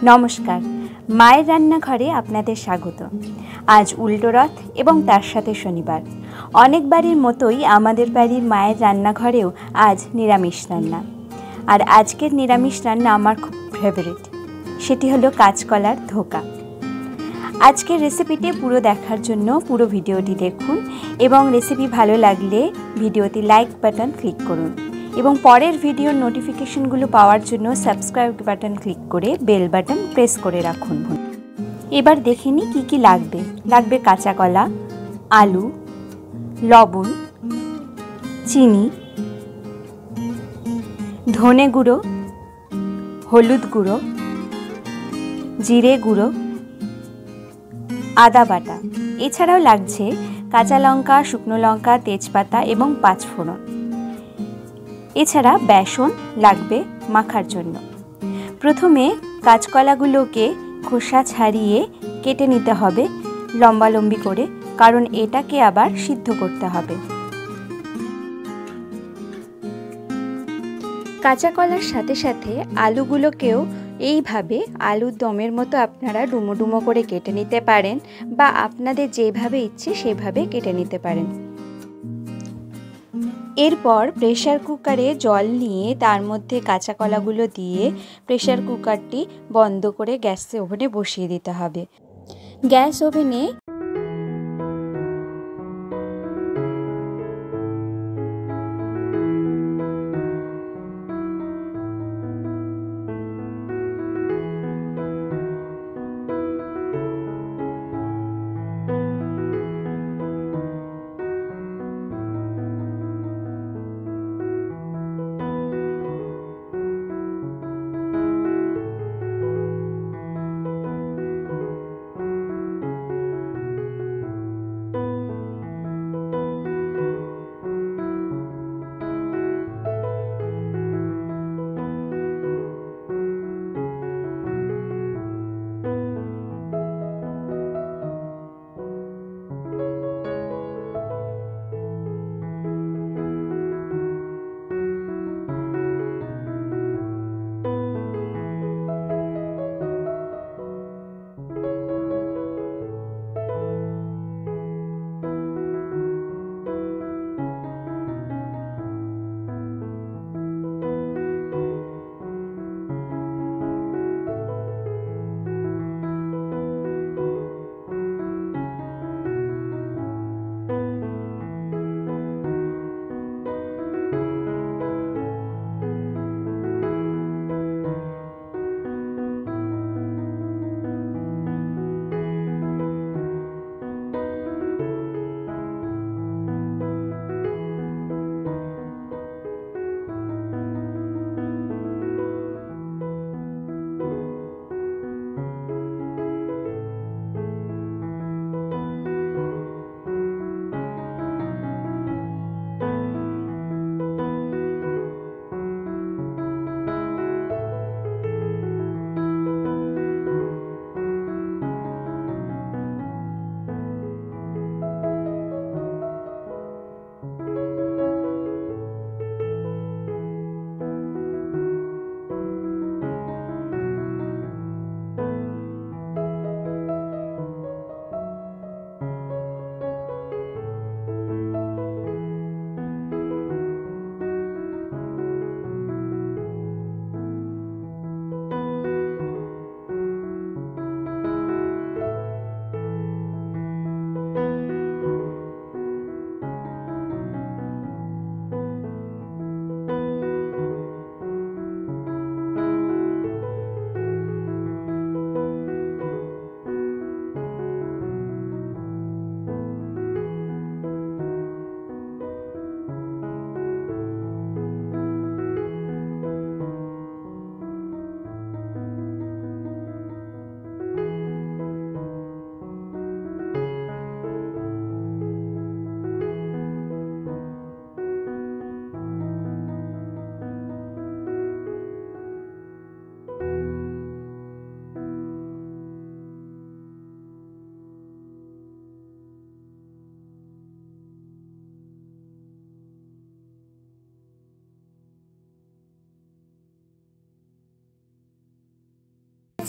নমস্কার, মায়ের রান্নাঘরে আপনাদের স্বাগত। আজ উল্টো রথ এবং তার সাথে শনিবার। অনেক বাড়ির মতোই আমাদের বাড়ির মায়ের রান্নাঘরেও আজ নিরামিষ রান্না। আর আজকের নিরামিষ রান্না আমার খুব ফেভারিট, সেটি হলো কাঁচকলার ধোকা। আজকের রেসিপিটি পুরো দেখার জন্য পুরো ভিডিওটি দেখুন এবং রেসিপি ভালো লাগলে ভিডিওতে লাইক বাটন ক্লিক করুন এবং পরের ভিডিওর নোটিফিকেশনগুলো পাওয়ার জন্য সাবস্ক্রাইব বাটন ক্লিক করে বেল বাটন প্রেস করে রাখুন। এবার দেখে নিই কী কী লাগবে। লাগবে কাঁচা কলা, আলু, লবণ, চিনি, ধনে গুঁড়ো, হলুদ গুঁড়ো, জিরে গুঁড়ো, আদা বাটা। এছাড়াও লাগছে কাঁচা লঙ্কা, শুকনো লঙ্কা, তেজপাতা এবং পাঁচফোড়ন। এছাড়া বেসন লাগবে মাখার জন্য। প্রথমে কাঁচকলাগুলোকে খোসা ছাড়িয়ে কেটে নিতে হবে লম্বালম্বি করে, কারণ এটাকে আবার সিদ্ধ করতে হবে। কাঁচা কলার সাথে সাথে আলুগুলোকেও এইভাবে আলুর দমের মতো আপনারা ডুমো ডুমো করে কেটে নিতে পারেন বা আপনাদের যেভাবে ইচ্ছে সেভাবে কেটে নিতে পারেন। এরপর প্রেসার কুকারে জল নিয়ে তার মধ্যে কাঁচা কলাগুলো দিয়ে প্রেসার কুকারটি বন্ধ করে গ্যাস ওভেনে বসিয়ে দিতে হবে। গ্যাস ওভেনে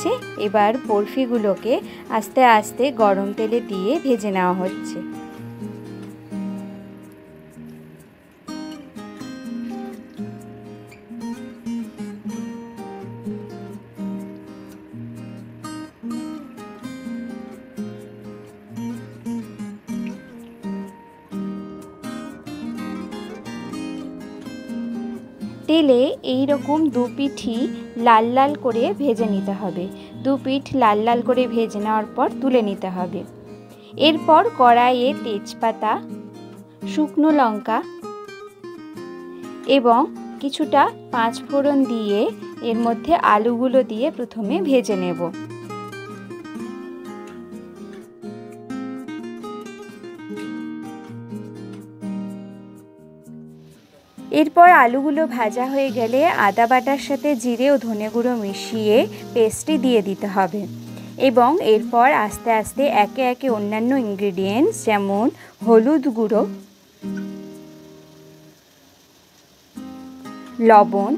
গেছে। এবার বরফিগুলোকে আস্তে আস্তে গরম তেলে দিয়ে ভেজে নেওয়া হচ্ছে। তেলে এই রকম দু পিঠই লাল লাল করে ভেজে নিতে হবে। দু পিঠ লাল লাল করে ভেজে নেওয়ার পর তুলে নিতে হবে। এরপর কড়াইয়ে তেজপাতা, শুকনো লঙ্কা এবং কিছুটা পাঁচফোড়ন দিয়ে এর মধ্যে আলুগুলো দিয়ে প্রথমে ভেজে নেব। এরপর আলুগুলো ভাজা হয়ে গেলে আদা বাটার সাথে জিরে ও ধনে গুঁড়ো মিশিয়ে পেস্টটি দিয়ে দিতে হবে এবং এরপর আস্তে আস্তে একে একে অন্যান্য ইনগ্রেডিয়েন্টস যেমন হলুদ গুঁড়ো, লবণ,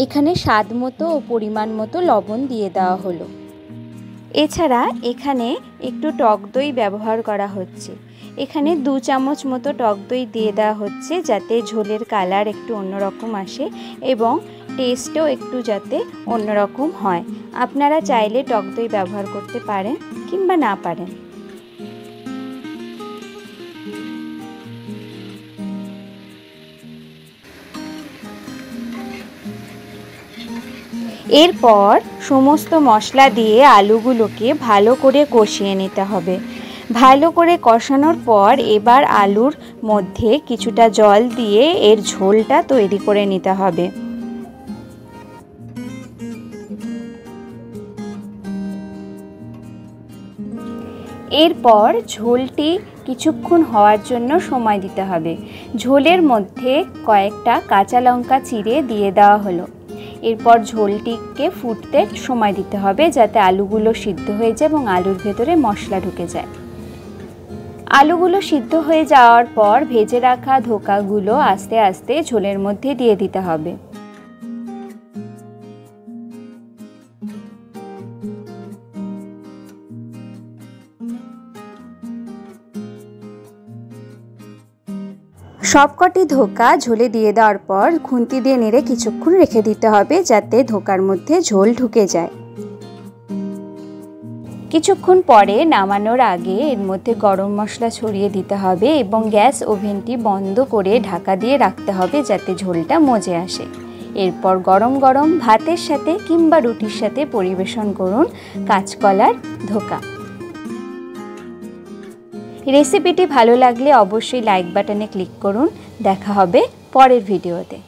এখানে স্বাদ মতো ও পরিমাণ মতো লবণ দিয়ে দেওয়া হলো। এছাড়া এখানে একটু টক দই ব্যবহার করা হচ্ছে। এখানে 2 চামচ মতো টক দই দিয়ে দেওয়া হচ্ছে যাতে ঝোলের কালার একটু অন্যরকম আসে এবং টেস্টও একটু যাতে অন্যরকম হয়। আপনারা চাইলে টক দই ব্যবহার করতে পারেন কিংবা না পারেন। এরপর সমস্ত মশলা দিয়ে আলুগুলোকে ভালো করে কষিয়ে নিতে হবে। ভালো করে কষানোর পর এবার আলুর মধ্যে কিছুটা জল দিয়ে এর ঝোলটা তৈরি করে নিতে হবে। এরপর ঝোলটি কিছুক্ষণ হওয়ার জন্য সময় দিতে হবে। ঝোলের মধ্যে কয়েকটা কাঁচা লঙ্কা চিড়ে দিয়ে দেওয়া হলো। এরপর ঝোলটিকে ফুটতে সময় দিতে হবে যাতে আলুগুলো সিদ্ধ হয়ে যায় এবং আলুর ভেতরে মশলা ঢুকে যায়। আলুগুলো সিদ্ধ হয়ে যাওয়ার পর ভেজে রাখা ধোকাগুলো আস্তে আস্তে ঝোলের মধ্যে দিয়ে দিতে হবে। সবকটি ধোকা ঝোলে দিয়ে দেওয়ার পর খুন্তি দিয়ে নেড়ে কিছুক্ষণ রেখে দিতে হবে যাতে ধোকার মধ্যে ঝোল ঢুকে যায়। কিছুক্ষণ পরে নামানোর আগে এর মধ্যে গরম মশলা ছড়িয়ে দিতে হবে এবং গ্যাস ওভেনটি বন্ধ করে ঢাকা দিয়ে রাখতে হবে যাতে ঝোলটা মজে আসে। এরপর গরম গরম ভাতের সাথে কিংবা রুটির সাথে পরিবেশন করুন কাঁচকলার ধোকা। রেসিপিটি ভালো লাগলে অবশ্যই লাইক বাটনে ক্লিক করুন। দেখা হবে পরের ভিডিওতে।